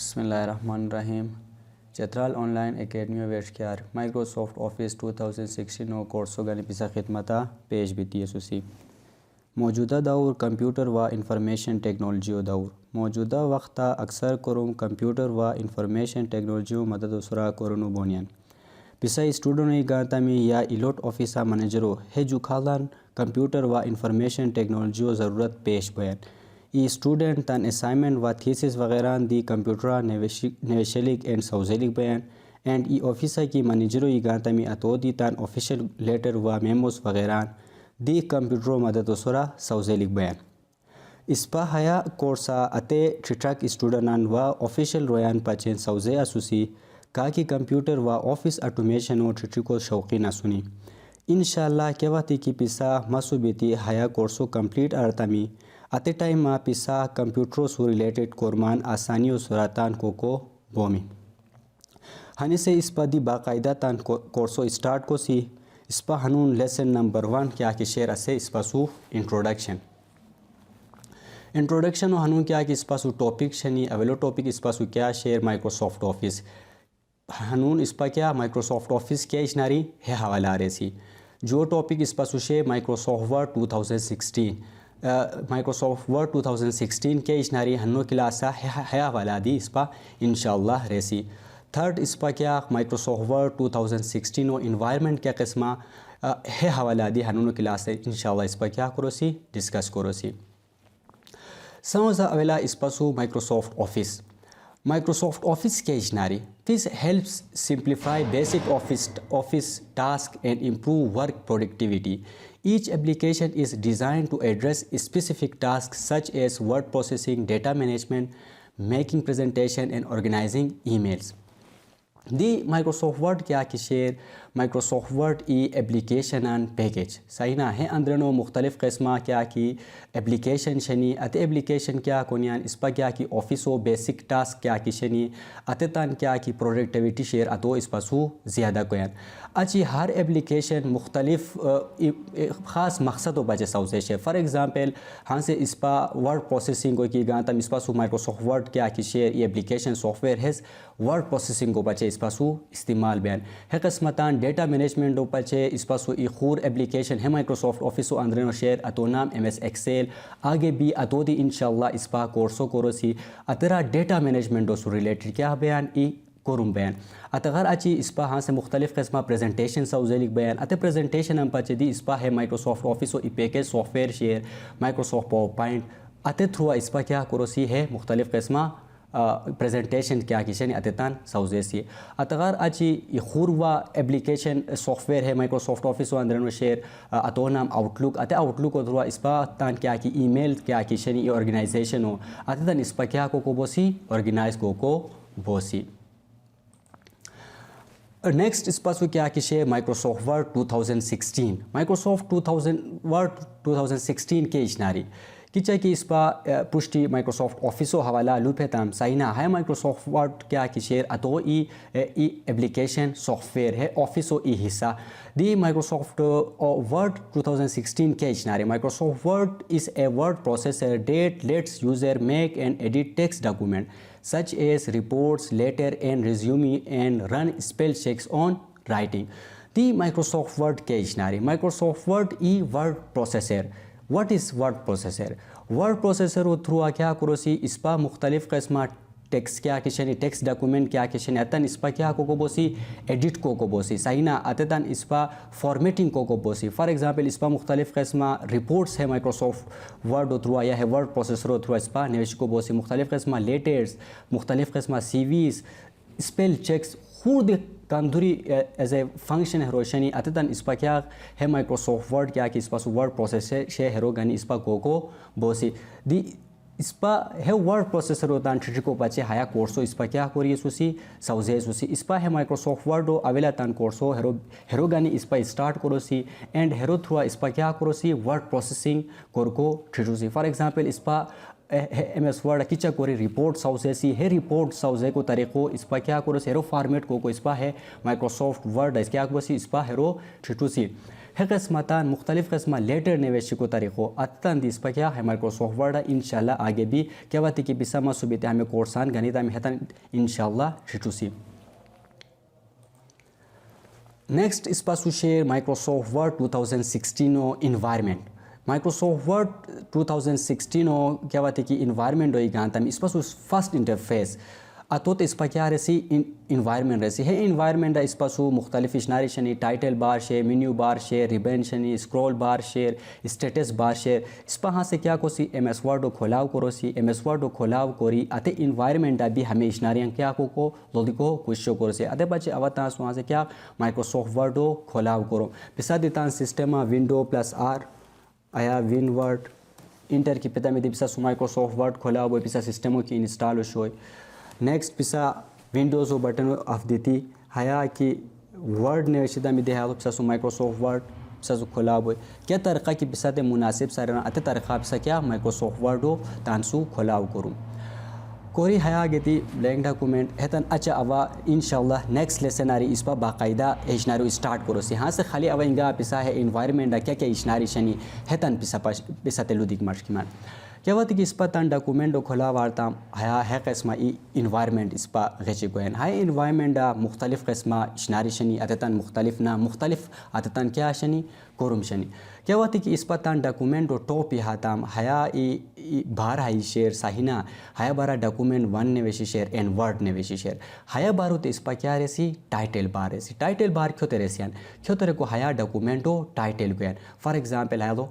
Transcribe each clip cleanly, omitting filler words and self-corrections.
بسم اللہ الرحمن الرحیم چترال آن لائن اکیڈمی ویشکیار مائکروسافٹ آفس 2016 کورسوں گانی پیسا خدمتا پیش بیتی سوسی موجودہ دور کمپیوٹر و انفارمیشن ٹیکنالوجی دور موجودہ وقتا اکثر کروں کمپیوٹر و انفارمیشن ٹیکنالوجی مدد سرا کرنو بونیان پیسا اسٹوڈنٹ گانتا میں یا ایلوٹ آفیسا منیجرو ہے جو کھالان کمپیوٹر و انفارمیشن ٹیکنالوجی ضرورت پیش بیان ای اسٹوڈنٹ تان اسائنمنٹ و تھیسس وغیرہ دی کمپیوٹر نویشلک اینڈ سوزیلک بیان اینڈ ای آفیسا کی منیجرو ای گانتا میں اتو دی تان آفیشل لیٹر و میموز وغیرہ دی کمپیوٹر مدد سرا سوزیلک بیان اسپا حیا کورسا اتے ٹھٹھک اسٹوڈنٹان و آفیشل رویان پچین سوزے اسوسی کاکی کمپیوٹر و آفس آٹومیشن و ٹھٹھکو شوقین اسونی انشاءاللہ کیواتی کی پیسا مسو بیتی حیا کورسو کمپلیٹ ارتمی اتے ٹائم ما پیسا کمپیوٹرو سو ریلیٹڈ کورمان آسانی و سراتان کو بومی ہنی سے اسپا دی باقاعدہ تان کورسو اسٹارٹ کو سی اسپا ہنون لیسن نمبر 1 کیا کہ شیئر اسے اسپا سو انٹروڈکشن و ہنون کیا کہ اسپا سو ٹاپک شنی اویلو ٹاپک اسپا سو کیا شیئر مائکروسافٹ آفس ہنون اسپا کیا مائکروسافٹ آفس کیا اشناری ہے حوالہ آ رہے سی جو ٹاپک اسپا سو شیئر مائکروسافٹ ورڈ 2016 مائکروسافٹ ورڈ 2016 کے اشناری ہنو کلاسا ہے حوالہ دی اسپا انشاءاللہ ریسی تھرڈ اسپا کیا مائکروسافٹ ورڈ 2016 و انوائرمنٹ کیا قسمہ ہے حوالہ دی ہنو کلاس انشاءاللہ اسپا کیا کرو سی ڈسکس کرو سی سمجھا اولا اسپا سو مائکروسافٹ Microsoft Office کے اشناری This helps simplify basic office tasks and improve work productivity. Each application is designed to address specific tasks such as word processing, data management, making presentation and organizing emails. The Microsoft word کیا کہ share Microsoft word E application and package صحیح نا ہے اندرنو مختلف قسمہ کیا کی application شنی اتے application کیا کونیان اس پا کیا کی آفس و بیسک ٹاسک کیا کی شنی اتے تان کیا کی پروڈکٹیویٹی شیئر اتو اس پاسو زیادہ کویان اچھی ہر ایپلیکیشن مختلف خاص مقصد و بچے سوزے شیئر فار ایگزامپل ہاں سے اس پا ورڈ پروسیسنگ کو کی گانتا اس پاسو مائکروسافٹ ورڈ کیا کی share E application soft where has word processing کو بچے اس پاسو استعمال بیان ہے قسمتان ڈیٹا مینجمنٹ و پچے اس پاسو ای خور ایپلیکیشن ہے مائکروسافٹ آفس و اندرنو شیئر اتو نام MS ایکسیل آگے بھی اتو دی انشاءاللہ اس پا کورسو کورسی اترا ڈیٹا مینجمنٹ و سو ریلیٹڈ کیا بیان ای کورم بیان اتغیر اچھی اس پا ہاں سے مختلف قسمہ پریزنٹیشن سوزیلک بیان اتے پریزنٹیشن ہم پچے دی اس پا ہے مائکروسافٹ آفس و ای پیکیج سافٹ ویئر شیئر مائکروسافٹ پاور پوائنٹ اتے تھرو اس پا کیا کروسی ہے مختلف قسمہ پریزنٹیشن کیا کیشن اتتان سوزیسی اتغار اچھی خور و ایپلیکیشن سافٹ ویئر ہے مائکروسافٹ آفس و اندرنو شیئر اتو نام آؤٹ لک اتے آؤٹ لک و اس پا تان کیا کی ای میل کیا کیشن ای آرگنائزیشن ہو اتتان اس پا کیا کو بوسی آرگنائز کو بوسی نیکسٹ اس پاسو کیا کشے مائکروسافٹ ورڈ 2016 مائکروسافٹ ورڈ 2016 کے اشناری کچھ کہ اس پا پشتی مائکروسافٹ آفس و حوالہ لوپے تام سائنا ہے مائکروسافٹ ورڈ کیا کہ شیئر اتو ای ایپلیکیشن سافٹ ویئر ہے آفس و ای حصہ دی مائکروسافٹ ورڈ 2016 کے اشناری Microsoft word is a word processor that lets user make and edit text document such as reports, letter and resume and run spell checks on writing. The Microsoft Word کے اشناری Microsoft Word E word processor. What is word processor? Word processor و through کیا کروسی اس پا مختلف قسمہ text کیا کشنی text document کیا کشنی اتن اس پا کیا کو بوسی ایڈٹ کو بوسی صحیح نا اتتان اس پا فارمیٹنگ کو بوسی فار ایگزامپل اس پا مختلف قسمہ رپورٹس ہے مائکروسافٹ ورڈ و تھرو آیا ہے ورڈ پروسیسر و تھرو اس پا نویش کو بوسی مختلف قسمہ لیٹرز مختلف قسمہ CVs اسپیل چیکس خود کاندھوری ایز اے فنکشن ہے روشنی اتتان اس پا کیا ہے مائکروسافٹ ورڈ کیا کہ اس پا سو ورڈ پروسیسر شے ہیرو گانی اس پا کو بوسی دی اس پا ہے ورڈ پروسیسر ہوتا ہے کو بچے ہایا کورسو اس پا کیا کوری سوسی سوزے سوسی اس پا ہے مائکروسافٹ ورڈ و اویلا تان کورسو ہیرو گانی اس پا اسٹارٹ کرو سی اینڈ ہیرو تھرو اس پا کیا کرو سی ورڈ پروسیسنگ کو ٹھیٹو سی فار ایگزامپل اس پا MS ورڈ کچا کوری رپورٹ سوزے سی ہے رپورٹ سوزے کو طریقو اس پا کیا کرو سی ہیرو فارمیٹ کو اس پا ہے مائکروسافٹ ورڈ اس کیا کو سی اس پا ہیرو ٹھیٹو سی ہے قسمتان مختلف قسمہ لیٹر نویشی کو طریقوں اتن دیس پا کیا ہے مائکروسافٹ ورڈ انشاءاللہ آگے بھی کیا واتی کی بسا ما سبیتے ہمیں کورسان گنی تا ہمیں انشاءاللہ شچوسی. نیکسٹ اس پاسو share Microsoft word 2016 environment. Microsoft word 2016 کیا واتی کی انوائرمنٹ ہوئی گانتا ہم اس پاسو فرسٹ انٹرفیس اتوت اس پا کیا رسی انوائرمنٹ رسی ہے. انوائرمنٹ اس پاسو مختلف اشناری شنی ٹائٹل بار شیئر مینیو بار شیئر ریبن شنی اسکرول بار شیئر اسٹیٹس بار شیئر اس پا ہاں سے کیا کو سی ایم ایس ورڈو کھولاو کرو سی ایم ایس ورڈو کھولاو کوری اتے انوائرمنٹ بھی ہمیں اشناریاں کیا کو لودی کو کچھو کرو سی اتے بچے اواتاں سو ہاں سے کیا مائکروسافٹ ورڈو کھولاو کرو پسا دیتاں سسٹم ونڈو پلس آر آیا ون ورڈ انٹر کی پتہ میں دی پسا سو مائکروسافٹ ورڈ کھولاو بوئی پسا سسٹموں کی انسٹال ہو شوئی. نیکسٹ پسا ونڈوز و بٹن آف دیتی ہیا کی ورڈ نے شدہ میں دے پسا سو مائکروسافٹ ورڈ پسا سو کھولا ہوئے کیا طریقہ کی پسا دے مناسب سارے اتے طریقہ پسا کیا مائکروسافٹ ورڈ ہو تانسو کھولاو کروں کوری ہیا گیتی بلینک ڈاکومنٹ ہتن اچھا اوا انشاءاللہ نیکسٹ لیسن آری اس پا باقاعدہ اشناری اسٹارٹ کرو سی. ہاں سے خالی اوا انگا پسا ہے انوائرمنٹ کیا کیا اشناری شنی ہتن پسا تلو دیکھ مرشکمان کیا واتی کہ اس پا تان ڈاکومنٹ کھولا وارتا ہیا ہے قسمہ انوائرمنٹ اس پا غیچی گوین ہائی انوائرمنٹ مختلف قسمہ اشناری شنی اتتان مختلف نا مختلف اتتان کیا شنی کورم شنی کیا واتی کہ اس پا تان ڈاکومنٹ ٹوپی ہاتام ہیا بار ہائی شیر ساہینا ہیا بارا ڈاکومنٹ 1 نویشی شیر این ورڈ نویشی شیر ہیا بارو تے اس پا کیا رسی ٹائٹل بار رسی ٹائٹل بار کیوں تے رسیان کیوں تے کو ہیا ڈاکومنٹو ٹائٹل گوین فار ایگزامپل ہیا دو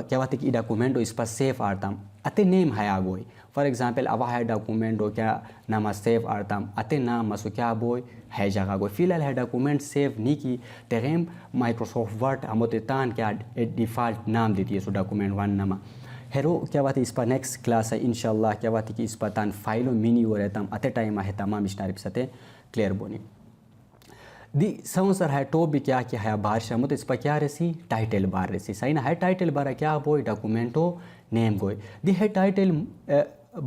کیا واتی کہ ڈاکومنٹو اس پا سیف آرتام اتے نیم ہیا گوئی فار ایگزامپل اوا ہے ڈاکومنٹو کیا نام سیف آرتام اتے نام مسو کیا بوئی ہے جگہ گوئی فی الحال ہے ڈاکومنٹ سیو نہیں کی تغیم مائکروسافٹ ورڈ ہموتے تان کیا ڈیفالٹ نام دیتی ہے سو ڈاکومنٹ 1 نما ہیرو کیا واتی اس پا نیکسٹ کلاس ہے انشاءاللہ کیا واتی کہ اس پا تان فائلو مینیو رہتام اتے ٹائم ہے تمام اشناری پساتے کلیئر بونی دی سون سر ہے ٹو بھی کیا ہے بار شامت اس پا کیا رسی ٹائٹل بار رسی صحیح نا ہے ٹائٹل بارا کیا بوئی ڈاکومنٹو نیم گوئی دی ہے ٹائٹل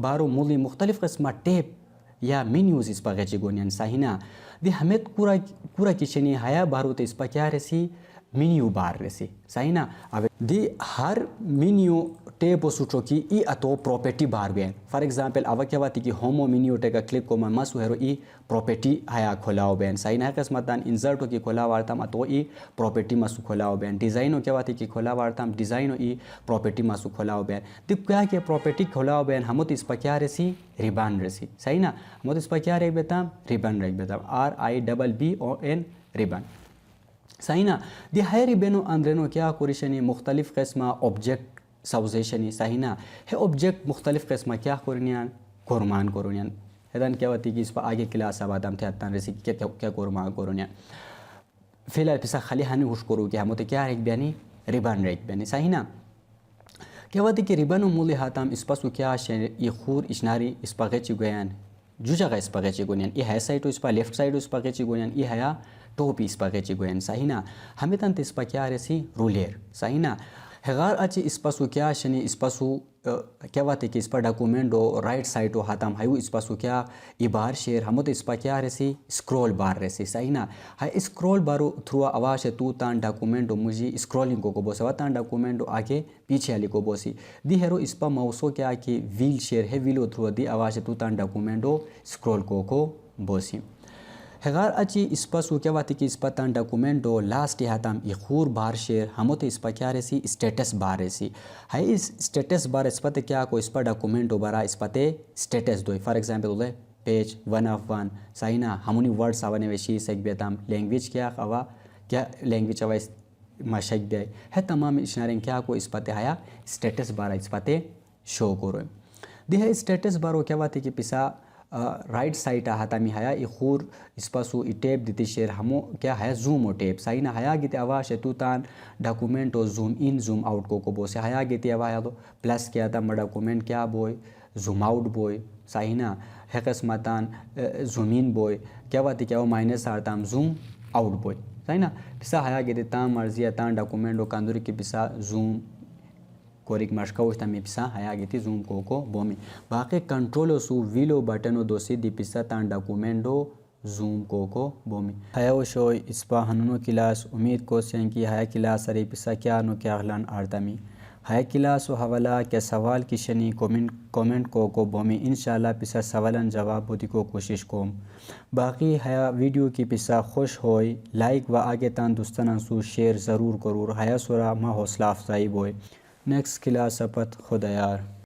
بارو مولی مختلف قسمہ ٹیپ یا مینیوز اس پا غیچی گونین صحیح نا دی ہمیں پورا کچنی ہیا بارو تے اس پا کیا رسی مینیو بار رسی صحیح نا اب دی ہر مینیو ٹیپ و سوچو کی ای اتو پروپرٹی بار گئے فار ایگزامپل اوا کیا واتی کہ ہومو مینیو ٹے کا کلک کو مسو ہیرو ای پروپرٹی ہیا کھولاو بین صحیح نا قسمتان انسرٹو کی کھولا وارتام اتو ای پروپرٹی مسو کھولاو بین ڈیزائنو کیا واتی کہ کھولا وارتام ڈیزائنو ای پروپرٹی مسو کھولاو بین دی کیا کہ پروپرٹی کھولاو بین ہمت اس پا کیا رسی ریبان رسی صحیح نا ہمت اس پا کیا ریک بیتام ریبان ریک بیتام RIBBON ریبان صحیح نا دی ہے ریبنو اندرنو کیا کوریشنی مختلف قسمہ آبجیکٹ سوزیشنی صحیح نا ہے آبجیکٹ مختلف قسمہ کیا کرنیان کورمان کرنیان ہدان کیا ہوتی کہ اس پا آگے کلاس آبادام تھے اتان رسی کیا کورمان کرنیان فی الحال پیسا خالی ہانی ہوش کرو کہ ہموتے کیا ریک بیانی ریبان ریک بیانی صحیح نا کیا ہوتی کہ ریبنو مولی ہاتام اس پاسو کیا شیر یہ خور اشناری اس پا غیچی گویان جو جگہ اس پا غیچی گونیان یہ ہے سائٹو اس پا لیفٹ سائٹو اس پا غیچی گونیان یہ ہے ٹوپی اس پا غیچی گویان صحیح نا ہمیں تانتے اس پا کیا رسی رولیر صحیح نا ہغار اچھی اس پاسو کیا شنی اس پاسو کیا واتے کہ اس پا ڈاکومنٹو رائٹ سائٹو ہاتام ہائیو اس پاسو کیا ای بار شیر ہموتے اس پا کیا رسی اسکرول بار رسی صحیح نا ہائی اسکرول بارو تھرو آواز تو تان ڈاکومنٹو مجھے اسکرولنگ کو بوسا و تان ڈاکومنٹو آگے پیچھے علی کو بوسی دی ہیرو اس پا موسو کیا کہ ویل شیر ہے ویلو تھرو دی آواز تو تان ڈاکومنٹو اسکرول کو بوسی ہغار اچھی اس پاسو کیا واتی کہ اس پا تان ڈاکومنٹو لاسٹ ہاتام ای خور بار شیر ہموتے اس پا کیا رسی اسٹیٹس بار رسی ہائی اس اسٹیٹس بار اس پا کیا کو اس پا ڈاکومنٹو بارا اس پا تے اسٹیٹس دوئی فار ایگزامپل دولے پیج 1 of 1 صحیح نا ہمونی ورڈس آوا نویشی سیک بیتام لینگویج کیا آوا کیا لینگویج آوا ما شک دے ہے تمام اشناریں کیا کو اس پا تے ہایا اسٹیٹس بارا اس پا تے شو کرو دی ہے اسٹیٹس بارو کیا واتی کہ پیسا رائٹ سائٹ ہاتامی ہیا ای خور اس پاسو ای ٹیپ دیتی شیر ہمو کیا ہے زوم و ٹیپ صحیح نا ہیا گیتی آواز تو تان ڈاکومنٹو زوم ان زوم آؤٹ کو بوسے ہیا گیتی آواز دو پلس کیا تھا ڈاکومنٹ کیا بوئی زوم آؤٹ بوئی صحیح نا ہے قسمتان زوم ان بوئی کیا واتی کیا وہ مائنس آرتام زوم آؤٹ بوئی صحیح نا پسا ہیا گیتی تان مرضی تان ڈاکومنٹو کاندوری کی پسا زوم کوریک مشکاوش تامی پسا ہیا گیتی زوم کو بومی باقی کنٹرول سو ویلو بٹنو دوسی دی پسا تان ڈاکومنٹو زوم کوکو بومی ہیا وشو اسپا ہنونو کلاس امید کو سینکی ہیا کلاس ارے پسا کیا نو کیا غلان آردمی ہیا کلاس و حوالا کیا سوال کشنی کومنٹ کو بومی انشاءاللہ پسا سوالن جواب بودی کو کوشش کوم باقی ہیا ویڈیو کی پسا خوش ہوئی لائک و آگے تان دوستان سو شیئر ضرور کرور ہیا سورا ما حوصلہ افزائی بوئے نیکسٹ کلاس اپت خدایار